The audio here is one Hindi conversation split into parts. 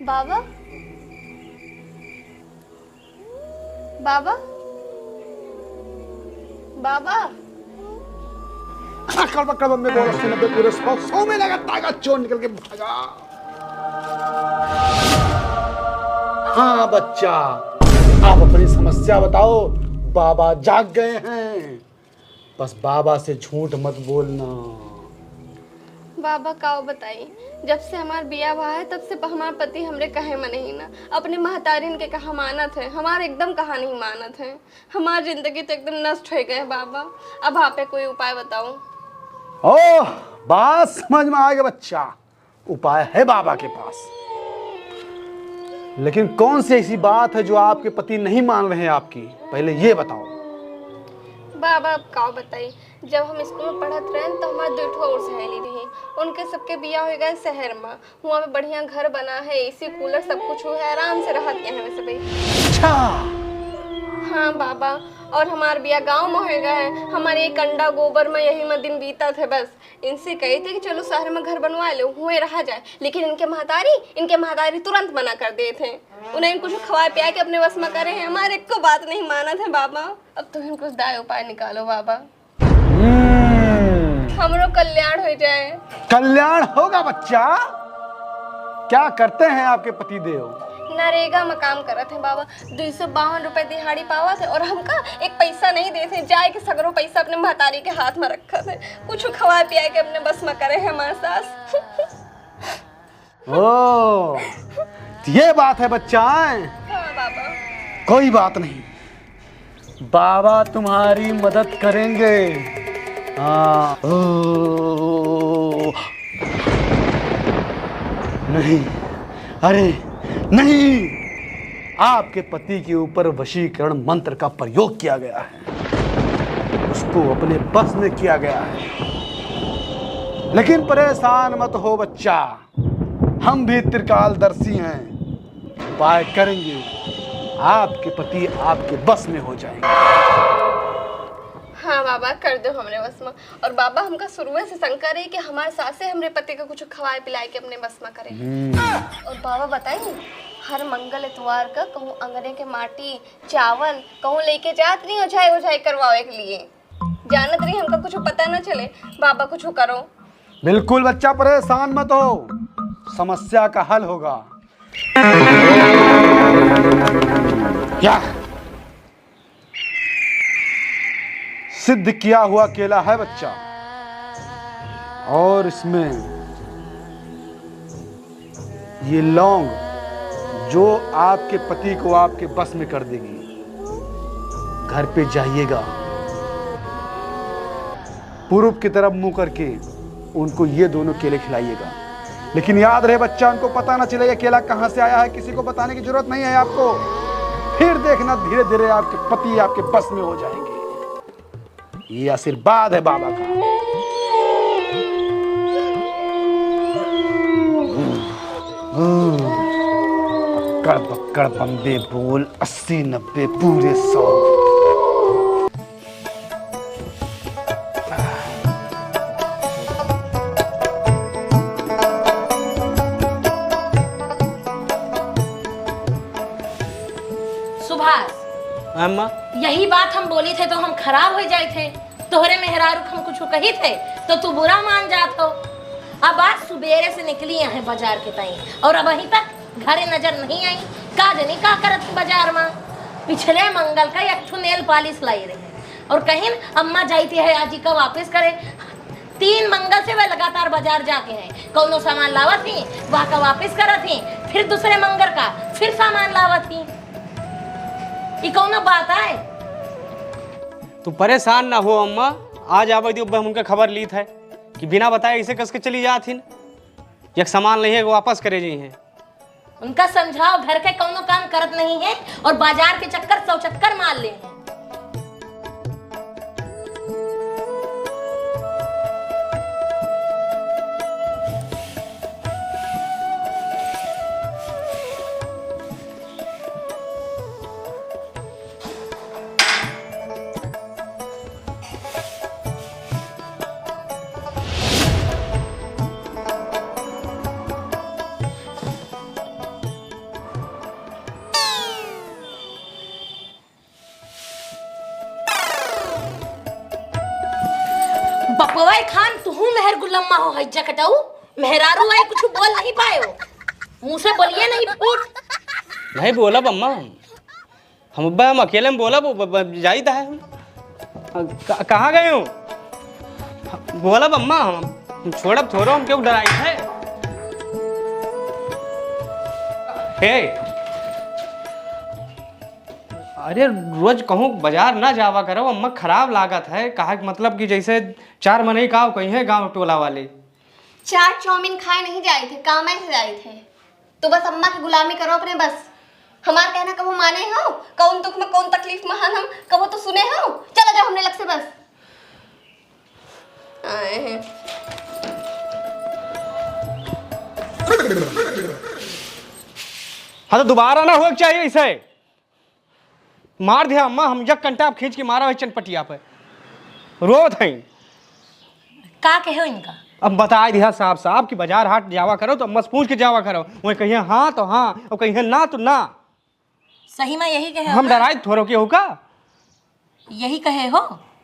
बाबा, बाबा, बाबा। अकड़ बकड़ बम्बे बोल 80 90 पूरे 100 में लगा तागा चोर निकल के भागा। हाँ बच्चा, आप अपनी समस्या बताओ, बाबा जाग गए हैं। बस बाबा से झूठ मत बोलना। बाबा काओ बताई, जब से हमार बिया हुआ है तब से हमार पति हमरे कहे में नहीं ना, अपने महतारिन के कहा मानत है, हमारे एकदम कहा नहीं मानत है। हमार जिंदगी तो एकदम नष्ट हो गए बाबा। अब आप पे कोई उपाय बताओ। ओह, बात समझ में आ गया बच्चा। उपाय है बाबा के पास, लेकिन कौन सी ऐसी बात है जो आपके पति नहीं मान रहे हैं आपकी, पहले ये बताओ। बाबा अब काओ बताई, जब हम स्कूल में पढ़त रहे तो हमारे 2 ठो और सहेली रही, उनके सबके बिया हो गए शहर में। वहाँ पे बढ़िया घर बना है, एसी कूलर सब कुछ हो है, आराम से रहत के हैं सभी। अच्छा। हाँ बाबा, और हमार बिया गांव में हो गए, हमारे एक अंडा गोबर में यही में दिन बीता थे। बस इनसे कहे थे कि चलो शहर में घर बनवा लो, हुए रहा जाए, लेकिन इनके महतारी तुरंत मना कर दिए थे। उन्हें कुछ खवा पिया के अपने बस में करे हैं, हमारे को बात नहीं माना था बाबा। अब तो कुछ दाय उपाय निकालो बाबा, हमरो कल्याण हो जाए। कल्याण होगा बच्चा। क्या करते हैं आपके पति देव? नरेगा में काम करत है बाबा, 252 रुपए दिहाड़ी पावा थे, और हमका एक पैसा नहीं देते, जाए के सगरो पैसा अपने महतारी के हाथ में रखा थे, कुछ खवा पिया के अपने बस में करे है हमारे सास। ओ, ये बात है बच्चा। हाँ बाबा। कोई बात नहीं, बाबा तुम्हारी मदद करेंगे। हाँ। नहीं, अरे नहीं, आपके पति के ऊपर वशीकरण मंत्र का प्रयोग किया गया है, उसको अपने बस में किया गया है। लेकिन परेशान मत हो बच्चा, हम भी त्रिकालदर्शी हैं, उपाय करेंगे, आपके पति आपके बस में हो जाएंगे। हाँ बाबा, कर दो हमरे बस में। और बाबा हमका शुरू से शंका रही कि हमारे सासे हमरे पति को कुछ खवाए पिलाए के अपने बस में करे। और बाबा बताइए, हर मंगल इतवार का कहूँ अंगने के माटी चावल कहूँ लेके जात नहीं, ओझाई करवाओ के लिए, जानत रही हमका कुछ पता न चले। बाबा कुछ करो। बिल्कुल बच्चा, परेशान मत हो, समस्या का हल होगा। क्या सिद्ध किया हुआ केला है बच्चा, और इसमें ये लौंग जो आपके पति को आपके बस में कर देगी। घर पे जाइएगा, पूर्व की तरफ मुंह करके उनको ये दोनों केले खिलाइएगा, लेकिन याद रहे बच्चा, उनको पता ना चले ये केला कहां से आया है, किसी को बताने की जरूरत नहीं है आपको। फिर देखना धीरे धीरे आपके पति आपके बस में हो जाएंगे। ये आशीर्वाद है बाबा का। अक्कड़ बक्कड़ बम्बे बोल 80 90 पूरे 100। सुभाष, अम्मा, यही बात हम बोली थे तो हम खराब हो जाए थे। तोहरे मेहरारू हम कुछ कही थे तो तू बुरा मान जात हो। अब आज सुबेरे से निकली है बाजार के ताई, और अब अभी तक घरे नजर नहीं आई। का जनी का करत बाजार में? पिछले मंगल का एक नेल पॉलिश लाई रही, और कहीं अम्मा जाती है आज का वापस करे। 3 मंगल से वह लगातार बाजार जाके हैं, कौनो सामान लावत थी, वहाँ का वापस करत थी, फिर दूसरे मंगल का फिर सामान लावत थी। ये कौनो बात है? तू परेशान ना हो अम्मा, आज आवे दी उनका खबर ली था कि बिना बताए इसे कस के चली जाथिन, एक सामान नहीं है वो वापस करे जी हैं। उनका समझाओ, घर के कौनो काम करत नहीं है और बाजार के चक्कर 100 चक्कर मार ले हैं। बपवाई खान तू मेहर गुलम्मा हो हज्जा कटाऊ मेहरारू आई कुछ बोल नहीं पाए हो मुंह से बोलिए नहीं फूट नहीं बोला अम्मा हम अब्बा हम अकेले में बोला जाई था हम कहाँ गए हूँ बोला अम्मा हम छोड़ब छोड़ो हम क्यों डराई है हे अरे रोज कहूँ बाजार ना जावा करो अम्मा खराब लागत है कहा मतलब कि जैसे 4 महीने का कहीं है गांव टोला वाले चाट चाउमीन खाए नहीं जाए थे कामे से जाए थे तो बस अम्मा की गुलामी करो अपने बस हमार कहना कबो माने हो कौन दुख में कौन तकलीफ में हम कबो तो सुने हो चलो जाओ हमने लग से बस आए हैं हाँ तो दोबारा ना हो चाहिए इसे मार दिया अम्मा हम जग कंटा खींच के मारा है चनपटिया पे रो थे का कहो इनका अब बता दिया साहब साहब कि बाजार हाट जावा करो तो अम्मा से पूछ के जावा करो वही कहिए हाँ तो हाँ और कहिए ना तो ना सही में यही कहे हम डराए थोड़ो के हो का यही कहे हो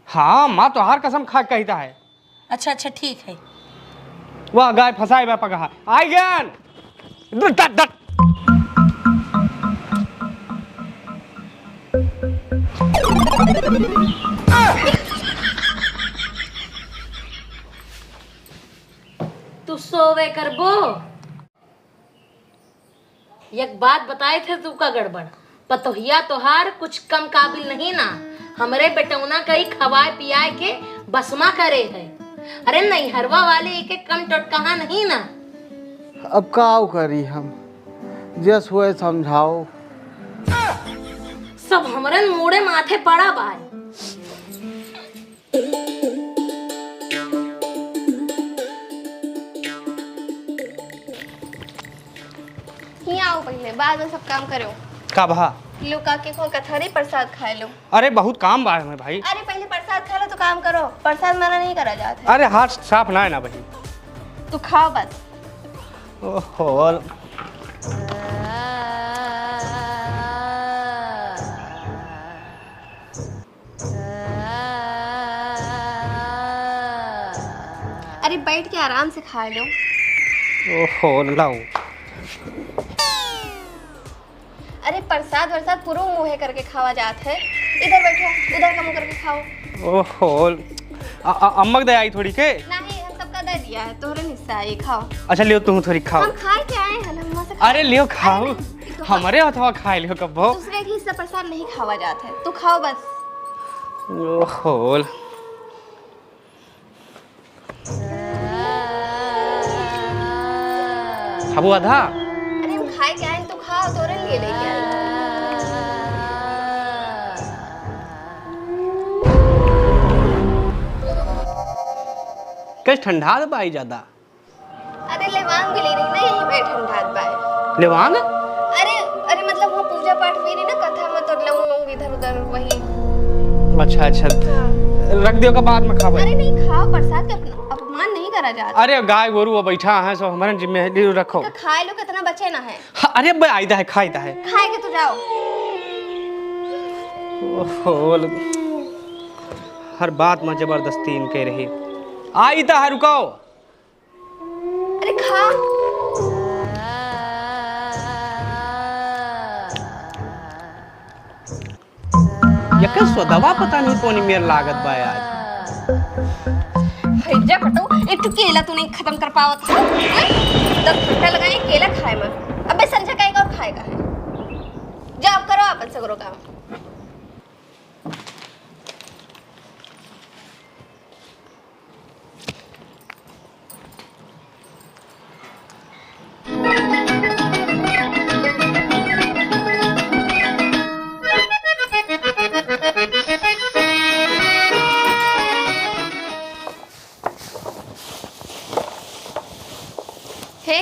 हाँ माँ तो हार कसम खा के कहता है अच्छा अच्छा ठीक है वह गाय फंसाए वह पकहा आई ज्ञान डट डट तू सोवे करबो एक बात बताए थे तू का गड़बड़ पतोहिया तोहार कुछ कम काबिल नहीं ना हमरे बेटौना कई खवाए पियाए के बसमा करे है अरे नहीं हरवा वाले एक एक कम टटकहा नहीं ना अब काव करी हम जस हुए समझाओ सब हमरे मुड़े माथे पड़ा बाय ही आओ पहले बाद में सब काम करो का भा लो काके को कथरी प्रसाद खाए लो अरे बहुत काम बा है भाई अरे पहले प्रसाद खा लो तो काम करो प्रसाद मना नहीं करा जाता अरे हाथ साफ ना है ना भाई तू खाओ बस ओहो अरे बैठ के आराम से खा लो ओहो लाओ अरे प्रसाद वरसाद पूरा मुँहे करके खावा जात है इधर बैठो उधर का मुँह करके खाओ ओहो अम्मक दे आई थोड़ी के नहीं हम सबका दे दिया है तोहरे हिस्सा है ये खाओ अच्छा लियो तुम थोड़ी खाओ हम खाए के आए हैं अम्मा से अरे लियो खाओ नहीं, तो हमारे अथवा खाए लियो कब्बो दूसरे के हिस्सा प्रसाद नहीं खावा जाता है तू खाओ बस ओहो खाबो आधा अरे हम खाए के आए हैं, तो खाओ तोरे लिए लेके आए कैसे ठंडा बाई ज्यादा अरे लेवांग भी ले रही ना यहीं पे ठंडा बाय लेवांग अरे अरे मतलब वो पूजा पाठ भी रही ना कथा में तो लौंग इधर उधर वही अच्छा अच्छा रख दियो का बाद में खाबो अरे नहीं खाओ प्रसाद का अपमान नहीं करा जाता अरे गाय गोरू वो बैठा है सो हमारे जिम्मेदारी रखो तो खाए लो कितना बचे ना है हाँ, अरे भाई आइदा है खाइदा है खाए के तो जाओ ओहो हर बात में जबरदस्ती इनके रही आइदा है रुको अरे खा यके दवा पता नहीं कौन मेर लागत बा आज हैजा कटो एक तो केला तू नहीं खत्म कर पावत है 10 घंटा लगाए केला खाए में अबे संजय का एक और खाएगा है जा अब करो अपन से करो काम हे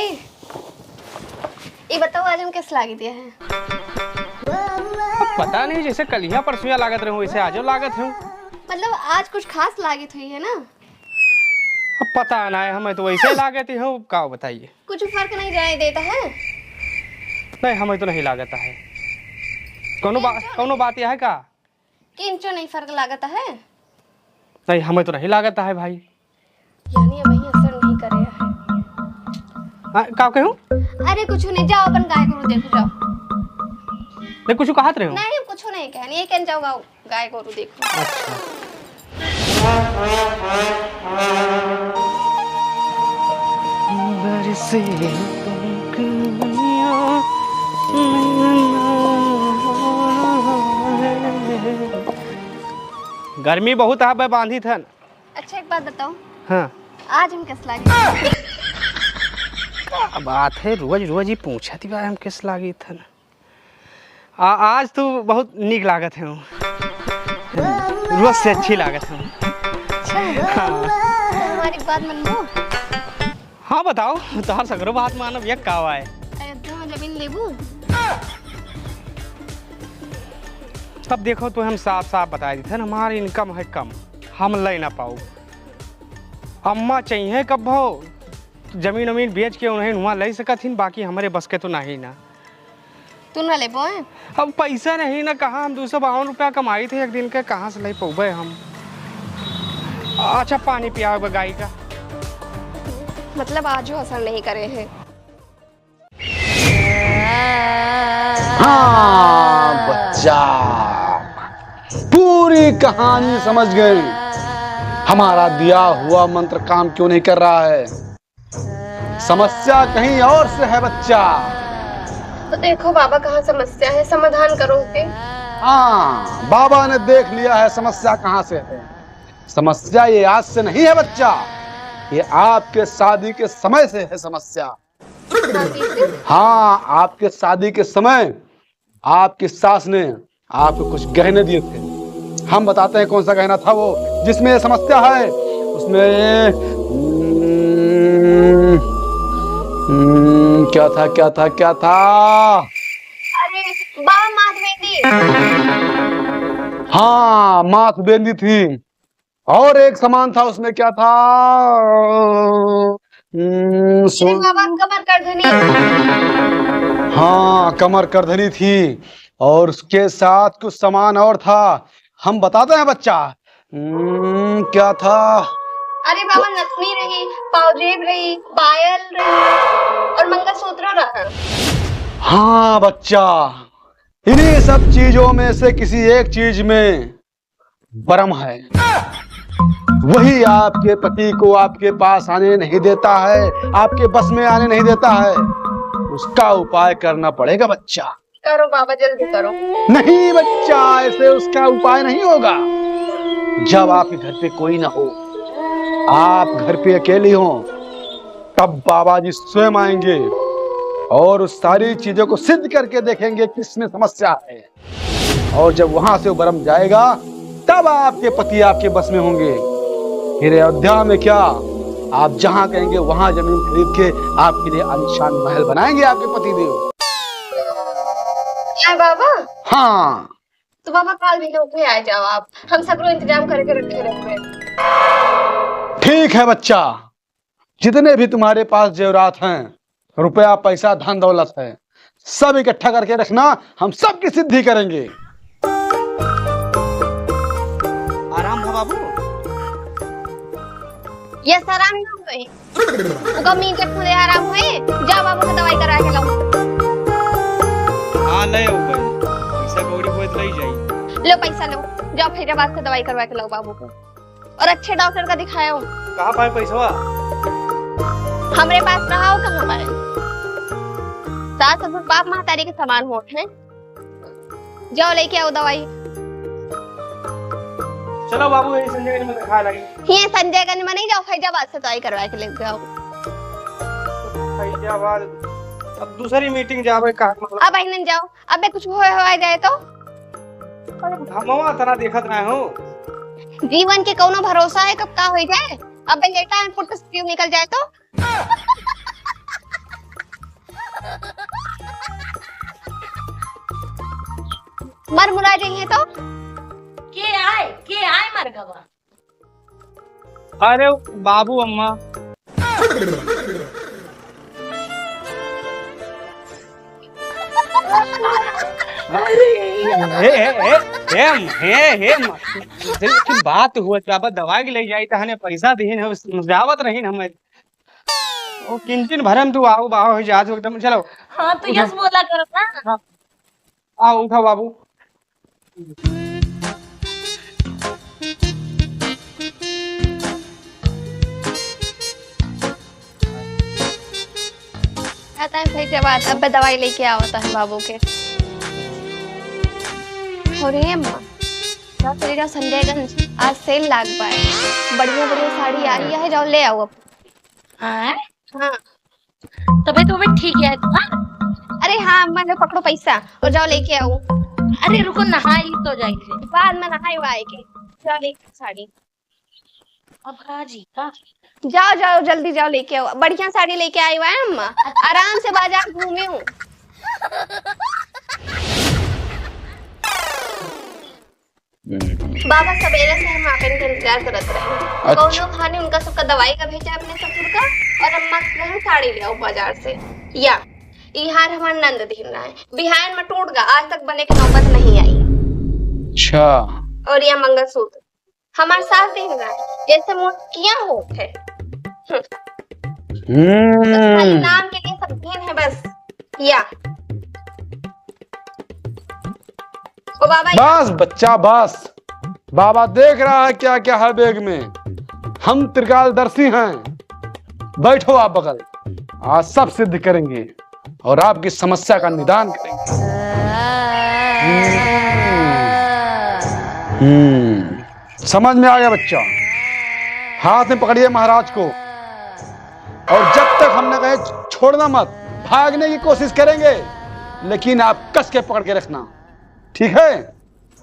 ये बताओ आज हम किस लागी दिया है पता नहीं जैसे कलिया परसुया लागत रहे वैसे आजो लागत है मतलब आज कुछ खास लागत हुई है ना अब पता ना है हमें तो वैसे लागत ही हूँ का बताइए कुछ फर्क नहीं जाने देता है नहीं हमें तो नहीं लागत है कोनो बात यह है का कि इंचो नहीं फर्क लागता है नहीं हमें तो नहीं लागत है भाई यानी अब वही असर नहीं करेगा है। का कहूँ? अरे कुछ नहीं, जाओ अपन गाय गोरू देखो जाओ। नहीं कुछ कहत रहे हो? नहीं कुछ नहीं कहनी, ये कहन जाओ गाय गोरू देखो। अच्छा। गर्मी बहुत है बांधी थन। अच्छा एक बात बताओ, हाँ आज हम किस लागे? क्या बात है, रोज रोज ही पूछा थी हम किस लागी थन। आज तो बहुत नीक लागत है, रोज से अच्छी लागत है। हमारी बात मन लो। हाँ बताओ, तोहर सगरो बात मानब ये का है। अयोध्या में जमीन लेबू? तब देखो तो हम साफ साफ बता दी थे ना, हमारी इनकम है कम, हम ले ना पाओ। अम्मा चाहिए कब भाव जमीन वमीन बेच के उन्हें वहाँ ले सकथिन, बाकी हमारे बस के तो नहीं ना। तू ना ले पाए? अब पैसा नहीं ना, कहाँ हम 252 रुपया कमाई थे एक दिन के, कहाँ से ले पाऊबे हम। अच्छा पानी पिया गाय का। मतलब आज जो असर नहीं करे हैं। हाँ बच्चा, पूरी कहानी समझ गए। हमारा दिया हुआ मंत्र काम क्यों नहीं कर रहा है? समस्या कहीं और से है बच्चा। तो देखो बाबा कहाँ समस्या है, समाधान करोगे? हाँ, बाबा ने देख लिया है समस्या कहाँ से है। समस्या ये आज से नहीं है बच्चा, ये आपके शादी के समय से है समस्या। हाँ, आपके शादी के समय आपकी सास ने आपको कुछ गहने दिए थे। हम बताते हैं कौन सा गहना था वो जिसमें ये समस्या है। उसमें क्या था? अरे बाबा माथ मेहंदी। हाँ, माथ बेंदी थी। और एक सामान था, उसमें क्या था? बाबा कमर करधनी। हाँ, कमर करधनी थी। और उसके साथ कुछ सामान और था, हम बताते हैं बच्चा। क्या था? अरे बाबा नथनी रही, पाउजेब रही, पायल रही और मंगलसूत्र रहा। हाँ बच्चा, इन्हीं सब चीजों में से किसी एक चीज में भ्रम है। वही आपके पति को आपके पास आने नहीं देता है, आपके बस में आने नहीं देता है। उसका उपाय करना पड़ेगा बच्चा। करो बाबा, जल्दी करो। नहीं बच्चा, ऐसे उसका उपाय नहीं होगा। जब आपके घर पे कोई ना हो, आप घर पे अकेली हो, तब बाबा जी स्वयं आएंगे और उस सारी चीजों को सिद्ध करके देखेंगे किसमें समस्या है। और जब वहां से वो भ्रम जाएगा, तब आपके पति आपके बस में होंगे। फिर अयोध्या में क्या, आप जहां कहेंगे वहां जमीन खरीद के आपके लिए आलीशान महल बनाएंगे आपके पति देव। क्या बाबा? हाँ, तो बाबा काल भी होके आ जाओ आप, हम सब लोग इंतजाम करके रखे रहते। ठीक है बच्चा, जितने भी तुम्हारे पास जेवरात हैं, रुपया पैसा धन दौलत है, सब इकट्ठा करके रखना, हम सबकी सिद्धि करेंगे। आराम है बाबू? यस आराम ना होए। गमी के खुदे आराम होए, जा बाबू को दवाई करा के लाओ। हाँ ले आओ भाई, पैसा कौड़ी कोई ले जाई। लो पैसा लो, जाओ फैजाबाद से दवाई करवा के लाओ बाबू को, और अच्छे डॉक्टर का दिखाओ। कहाँ पाए पैसा? हमरे पास रहा हो कहाँ पाए? सास ससुर बाप महतारी के समान होते हैं। जाओ लेके आओ दवाई। चलो बाबू, यही संजय में दिखा लगी। ये संजयगंज में नहीं, जाओ फैजाबाद से दवाई करवा के लेके आओ। फैजाबाद अब दूसरी मीटिंग जावे का मतलब? अब आइनन जाओ, अबे कुछ हो जाए तो। हमवा तना देखत ना हो। जीवन के कोनो भरोसा है कब का हो जाए। अबे लेटा फुट स्क्रीन निकल जाए तो। मर मुरा जाइए तो। के आए मर गवा। अरे बाबू अम्मा। अरे हे दिल की बात हुआ बाबा दवाई के ले जाई त हने पैसा दीन हो जावत रही हमें ओ किंचिन भरम तू आओ बाहो जात एकदम चलो। हाँ तो यस बोला करो ना। आओ उठा बाबू। आता है भाई जब आता अब दवाई लेके आवता है बाबू के। और ये माँ जाओ चली जाओ संजयगंज, आज सेल लाग पाए, बढ़िया बढ़िया साड़ी आई है, जाओ ले आओ अब। हाँ हाँ तबीयत तो भी ठीक है तुम्हारा? अरे हाँ अम्मा लो पकड़ो पैसा और जाओ लेके आओ। अरे रुको नहाई तो जाई थे। बाद में नहाई वाई के जाओ लेके साड़ी। अब हाजी का जाओ जाओ जल्दी जाओ लेके आओ, बढ़िया साड़ी लेके आई हुआ है अम्मा, आराम से बाजार घूमे हूँ। बाबा सवेरे से हम आपन के इंतजार करत रहे। कौनो खाने उनका सबका दवाई का भेजा अपने ससुर का, और अम्मा कहे साड़ी ले आओ बाजार से। या इहार हमार नंद दिन रहा है, बिहान में टूट गया, आज तक बने की नौबत नहीं आई। अच्छा। और यह मंगलसूत्र हमारे साथ दिन रहा है, जैसे मोटकियां होते हैं। खाली नाम के लिए सब दिन है बस। या ओ बाबा बस बच्चा बस, बाबा देख रहा है क्या क्या है बैग में। हम त्रिकालदर्शी हैं। बैठो आप बगल, आज सब सिद्ध करेंगे और आपकी समस्या का निदान करेंगे। समझ में आ गया बच्चा? हाथ में पकड़िए महाराज को, और जब तक हमने कहे छोड़ना मत, भागने की कोशिश करेंगे लेकिन आप कस के पकड़ के रखना, ठीक है?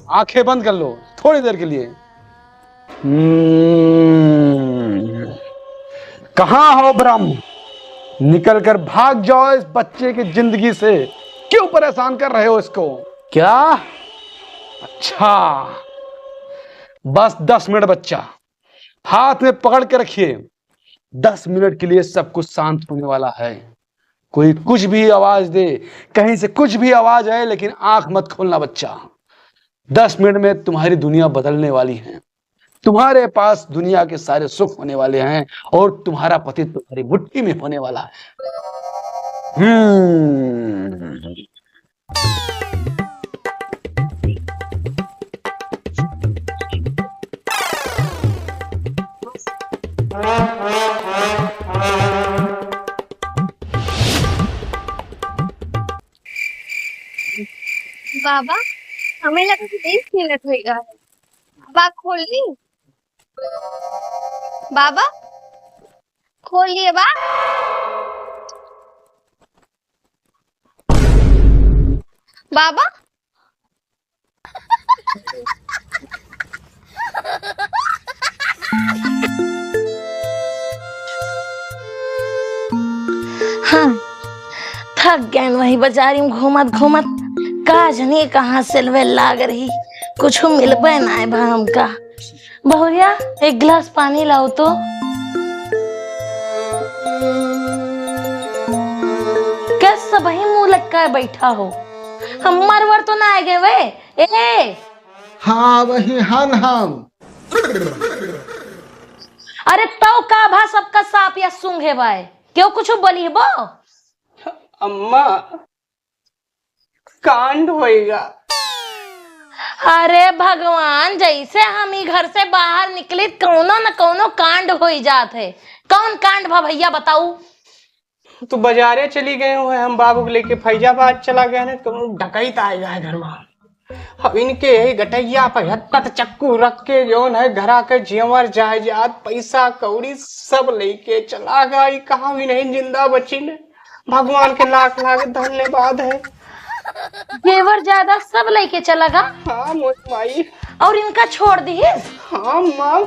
आंखें बंद कर लो थोड़ी देर के लिए। कहां हो ब्रह्म? निकल कर भाग जाओ इस बच्चे की जिंदगी से। क्यों परेशान कर रहे हो इसको? क्या? अच्छा बस 10 मिनट बच्चा, हाथ में पकड़ के रखिए। 10 मिनट के लिए सब कुछ शांत होने वाला है। कोई कुछ भी आवाज दे, कहीं से कुछ भी आवाज आए, लेकिन आंख मत खोलना बच्चा। 10 मिनट में तुम्हारी दुनिया बदलने वाली है। तुम्हारे पास दुनिया के सारे सुख होने वाले हैं और तुम्हारा पति तुम्हारी मुट्ठी में होने वाला है। बाबा हमें लगा कि 20 मिनट होगा। बाबा खोल ली, बाबा खोलिए बा। बाबा हाँ थक गए वही बाजारी में घूमत घूमत। का जनी कहाँ सिलवे लाग रही, कुछ मिलबे ना है भा हमका। बहुरिया एक गिलास पानी लाओ तो। कैसे वही मुंह लटका बैठा हो? हम मरवर तो ना आ गए वे। ए हाँ वही हन हम। अरे तो का भा सबका साप या सूंघे भाई, क्यों कुछ बोली बो? अम्मा कांड होएगा। अरे भगवान, जैसे हम ही घर से बाहर निकले कौनो न कौनो कांड हो ही जात है। कौन कांड भा भैया बताऊ? तो बाजारे चली गए हुए, हम बाबू को लेके फैजाबाद चला गया ना, तो डकैत आएगा है घर में। अब इनके यही गटैया पर हत्ता चक्कू रख के जोन है घरा के जेवर जायदाद पैसा कौड़ी सब लेके चला गया। कहाँ भी नहीं जिंदा बची ने। भगवान के लाख लाख धन्यवाद है। जेवर ज्यादा सब लेके चला गा? हाँ मोई। और इनका छोड़ दी? हाँ माँ।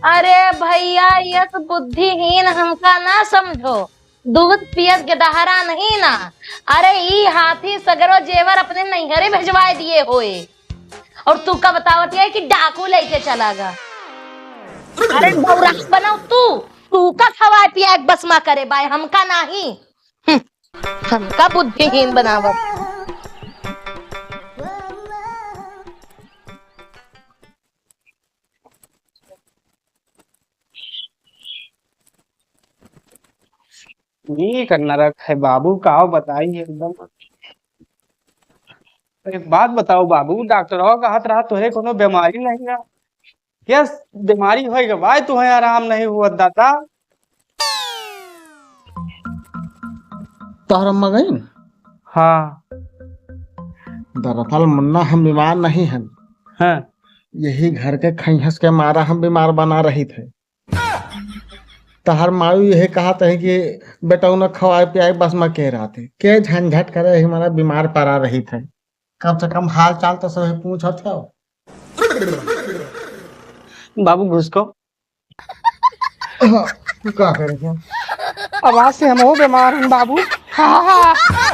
अरे भैया ये तो बुद्धिहीन हमका ना समझो, दूध पियत के डहरा नहीं ना। अरे ई हाथी सगरो जेवर अपने नैहरे भिजवा दिए होए, और तू का बतावत है कि डाकू लेके चला गा। अरे बौरा बनाओ तू का खवा पिया बसमा करे बाय, हमका नहीं। हमका बुद्धिहीन बनावत। ये करना रख है बाबू, का बताई एकदम। एक बात बताओ बाबू, डॉक्टरों का हाथ रहा तुहे कोनो बीमारी नहीं है क्या? बीमारी होएगा भाई, तुम्हें आराम नहीं हुआ दाता? तोहरा मगन हाँ दरअसल मुन्ना हम बीमार नहीं हैं, हाँ। यही घर के खैहस के मारा हम बीमार बना रही थे। तहर मायू यही कहा था कि बेटा उन्हें खवाए पियाए बस में कह रहा थे के झंझट करे हमारा बीमार पड़ा रही थे। कम से कम हाल चाल तो सभी पूछो थे। बाबू घुस को क्या करेंगे? आवाज से हम हो बीमार हैं बाबू। हाँ, हाँ, हाँ।